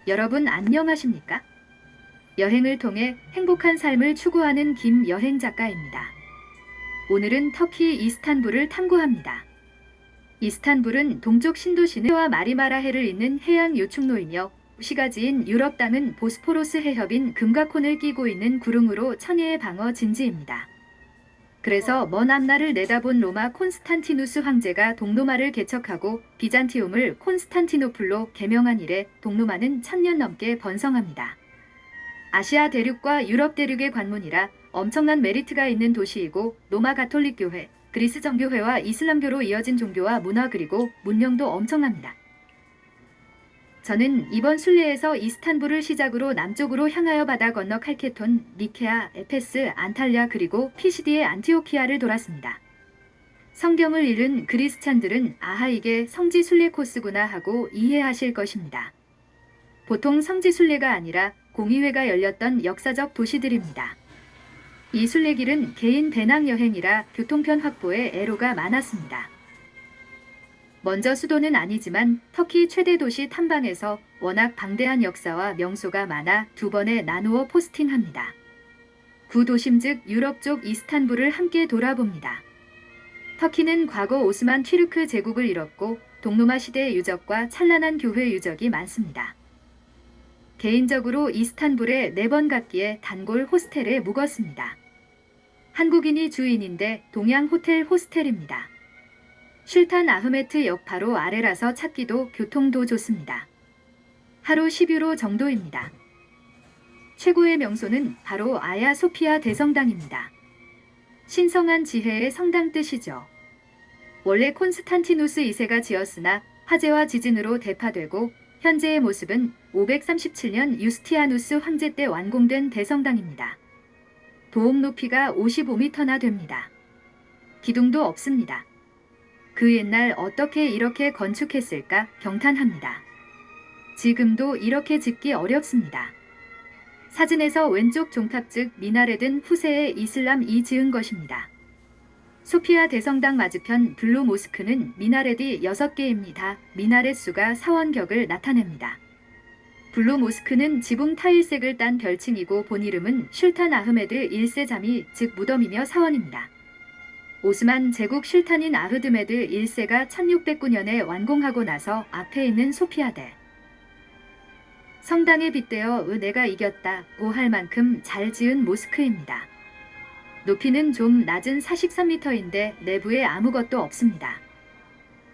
여러분 안녕하십니까? 여행을 통해 행복한 삶을 추구하는 김여행 작가입니다. 오늘은 터키 이스탄불을 탐구합니다. 이스탄불은 동쪽 신도시와 마리마라해를 잇는 해양 요충로이며 도시가 지인 유럽 땅은 보스포러스 해협인 금과콘을 끼고 있는 구름으로 천혜의 방어 진지입니다. 그래서 먼 앞날을 내다본 로마 콘스탄티누스 황제가 동로마를 개척하고 비잔티움을 콘스탄티노플로 개명한 이래 동로마는 1000년 넘게 번성합니다. 아시아 대륙과 유럽 대륙의 관문이라 엄청난 메리트가 있는 도시이고 로마 가톨릭 교회, 그리스 정교회와 이슬람교로 이어진 종교와 문화 그리고 문명도 엄청납니다. 저는 이번 순례에서 이스탄불을 시작으로 남쪽으로 향하여 바다 건너 칼케톤, 니케아, 에페스, 안탈리아 그리고 피시디의 안티오키아를 돌았습니다. 성경을 읽은 그리스찬들은 아하 이게 성지 순례 코스구나 하고 이해하실 것입니다. 보통 성지 순례가 아니라 공의회가 열렸던 역사적 도시들입니다. 이 순례길은 개인 배낭 여행이라 교통편 확보에 애로가 많았습니다. 먼저 수도는 아니지만 터키 최대 도시 탐방에서 워낙 방대한 역사와 명소가 많아 두 번에 나누어 포스팅합니다. 구도심 즉 유럽 쪽 이스탄불을 함께 돌아봅니다. 터키는 과거 오스만 튀르크 제국을 이뤘고 동로마 시대의 유적과 찬란한 교회 유적이 많습니다. 개인적으로 이스탄불에 4번 갔기에 단골 호스텔에 묵었습니다. 한국인이 주인인데 동양 호텔 호스텔입니다. 슐탄 아흐메트 역 바로 아래라서 찾기도 교통도 좋습니다. 하루 10유로 정도입니다. 최고의 명소는 바로 아야 소피아 대성당입니다. 신성한 지혜의 성당 뜻이죠. 원래 콘스탄티누스 2세가 지었으나 화재와 지진으로 대파되고 현재의 모습은 537년 유스티아누스 황제 때 완공된 대성당입니다. 도움 높이가 55m나 됩니다. 기둥도 없습니다. 그 옛날 어떻게 이렇게 건축했을까 경탄합니다. 지금도 이렇게 짓기 어렵습니다. 사진에서 왼쪽 종탑 즉 미나렛은 후세의 이슬람이 지은 것입니다. 소피아 대성당 맞은편 블루 모스크는 미나렛이 6개입니다. 미나렛 수가 사원격을 나타냅니다. 블루 모스크는 지붕 타일색을 딴 별칭이고 본 이름은 슐탄 아흐메드 1세 자미 즉 무덤이며 사원입니다. 오스만 제국 슐탄인 아흐드메드 1세가 1609년에 완공하고 나서 앞에 있는 소피아대 성당에 빗대어 내가 이겼다고 할 만큼 잘 지은 모스크입니다. 높이는 좀 낮은 43m인데 내부에 아무것도 없습니다.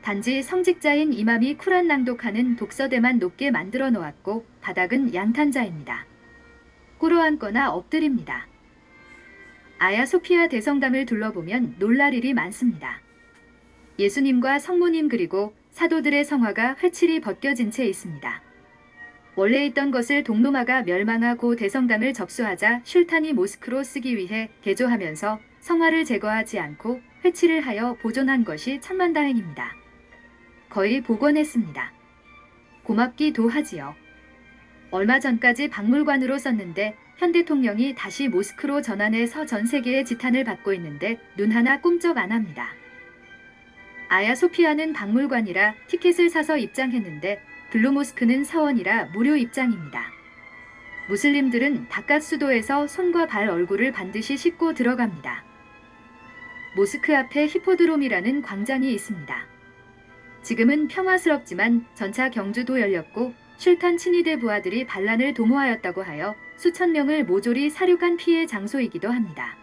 단지 성직자인 이맘이 쿠란 낭독하는 독서대만 높게 만들어 놓았고 바닥은 양탄자입니다. 꿇어앉거나 엎드립니다. 아야 소피아 대성당을 둘러보면 놀랄 일이 많습니다. 예수님과 성모님 그리고 사도들의 성화가 회칠이 벗겨진 채 있습니다. 원래 있던 것을 동로마가 멸망하고 대성당을 접수하자 슐탄이 모스크로 쓰기 위해 개조하면서 성화를 제거하지 않고 회칠을 하여 보존한 것이 천만다행입니다. 거의 복원했습니다. 고맙기도 하지요. 얼마 전까지 박물관으로 썼는데 현 대통령이 다시 모스크로 전환해서 전 세계의 지탄을 받고 있는데 눈 하나 꿈쩍 안 합니다. 아야 소피아는 박물관이라 티켓을 사서 입장했는데 블루 모스크는 사원이라 무료 입장입니다. 무슬림들은 바깥 수도에서 손과 발 얼굴을 반드시 씻고 들어갑니다. 모스크 앞에 히포드롬이라는 광장이 있습니다. 지금은 평화스럽지만 전차 경주도 열렸고 슐탄 친위대 부하들이 반란을 도모하였다고 하여 수천 명을 모조리 사륙한 피해 장소이기도 합니다.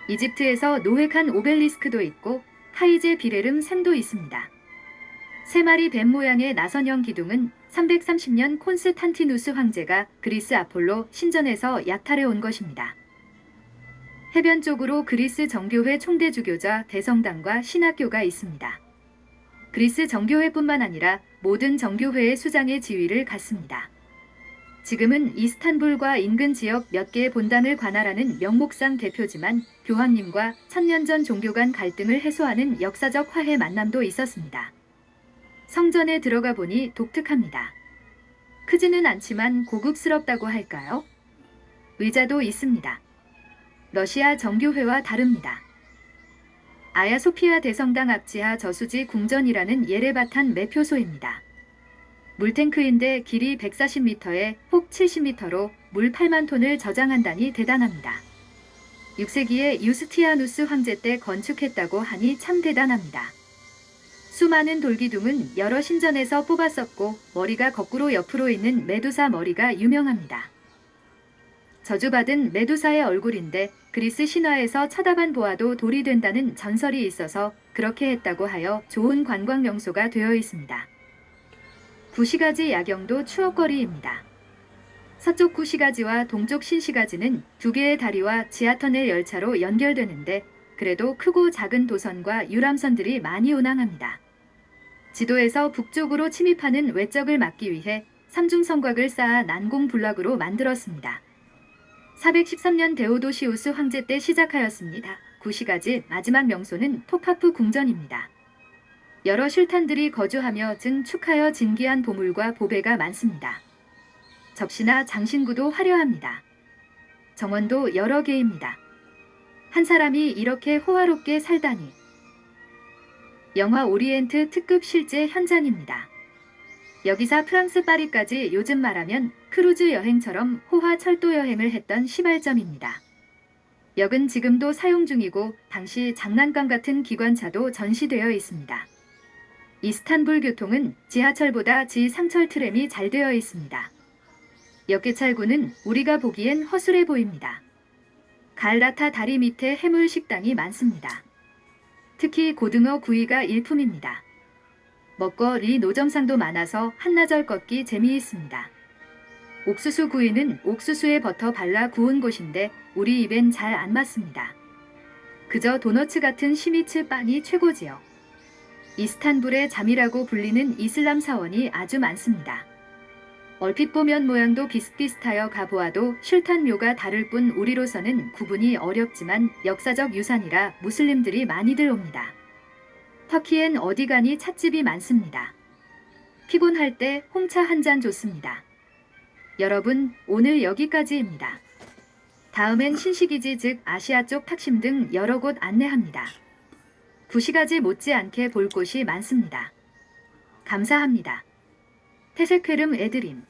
이집트에서 노획한 오벨리스크도 있고 하이제 비레름 샘도 있습니다. 3마리 뱀 모양의 나선형 기둥은 330년 콘스탄티누스 황제가 그리스 아폴로 신전에서 약탈해 온 것입니다. 해변 쪽으로 그리스 정교회 총대주교자 대성당과 신학교가 있습니다. 그리스 정교회뿐만 아니라 모든 정교회의 수장의 지위를 갖습니다. 지금은 이스탄불과 인근 지역 몇 개의 본당을 관할하는 명목상 대표지만 교황님과 1000년 전 종교 간 갈등을 해소하는 역사적 화해 만남도 있었습니다. 성전에 들어가 보니 독특합니다. 크지는 않지만 고급스럽다고 할까요? 의자도 있습니다. 러시아 정교회와 다릅니다. 아야소피아 대성당 앞지하 저수지 궁전이라는 예레바탄 매표소입니다. 물탱크인데 길이 140m에 폭 70m로 물 8만 톤을 저장한다니 대단합니다. 6세기에 유스티아누스 황제 때 건축했다고 하니 참 대단합니다. 수많은 돌기둥은 여러 신전에서 뽑았었고 머리가 거꾸로 옆으로 있는 메두사 머리가 유명합니다. 저주받은 메두사의 얼굴인데 그리스 신화에서 쳐다만 보아도 돌이 된다는 전설이 있어서 그렇게 했다고 하여 좋은 관광 명소가 되어 있습니다. 구시가지 야경도 추억거리입니다. 서쪽 구시가지와 동쪽 신시가지는 두 개의 다리와 지하터널 열차로 연결되는데 그래도 크고 작은 도선과 유람선들이 많이 운항합니다. 지도에서 북쪽으로 침입하는 외적을 막기 위해 삼중성곽을 쌓아 난공불락으로 만들었습니다. 413년 데오도시우스 황제 때 시작하였습니다. 구시가지 마지막 명소는 토파프 궁전입니다. 여러 실탄들이 거주하며 증축하여 진기한 보물과 보배가 많습니다. 접시나 장신구도 화려합니다. 정원도 여러 개입니다. 한 사람이 이렇게 호화롭게 살다니. 영화 오리엔트 특급 실제 현장입니다. 여기서 프랑스 파리까지 요즘 말하면 크루즈 여행처럼 호화 철도 여행을 했던 시발점입니다. 역은 지금도 사용 중이고 당시 장난감 같은 기관차도 전시되어 있습니다. 이스탄불 교통은 지하철보다 지상철 트램이 잘 되어 있습니다. 역계찰구는 우리가 보기엔 허술해 보입니다. 갈라타 다리 밑에 해물 식당이 많습니다. 특히 고등어 구이가 일품입니다. 먹거리 노점상도 많아서 한나절 걷기 재미있습니다. 옥수수 구이는 옥수수에 버터 발라 구운 곳인데 우리 입엔 잘 안 맞습니다. 그저 도너츠 같은 시미츠 빵이 최고지요. 이스탄불의 잠이라고 불리는 이슬람 사원이 아주 많습니다. 얼핏 보면 모양도 비슷비슷하여 가보아도 슐탄묘가 다를 뿐 우리로서는 구분이 어렵지만 역사적 유산이라 무슬림들이 많이들 옵니다. 터키엔 어디 가니 찻집이 많습니다. 피곤할 때 홍차 한 잔 좋습니다. 여러분, 오늘 여기까지입니다. 다음엔 신시기지 즉 아시아 쪽 탁심 등 여러 곳 안내합니다. 구시가지 못지않게 볼 곳이 많습니다. 감사합니다. 태세쾌름 애드림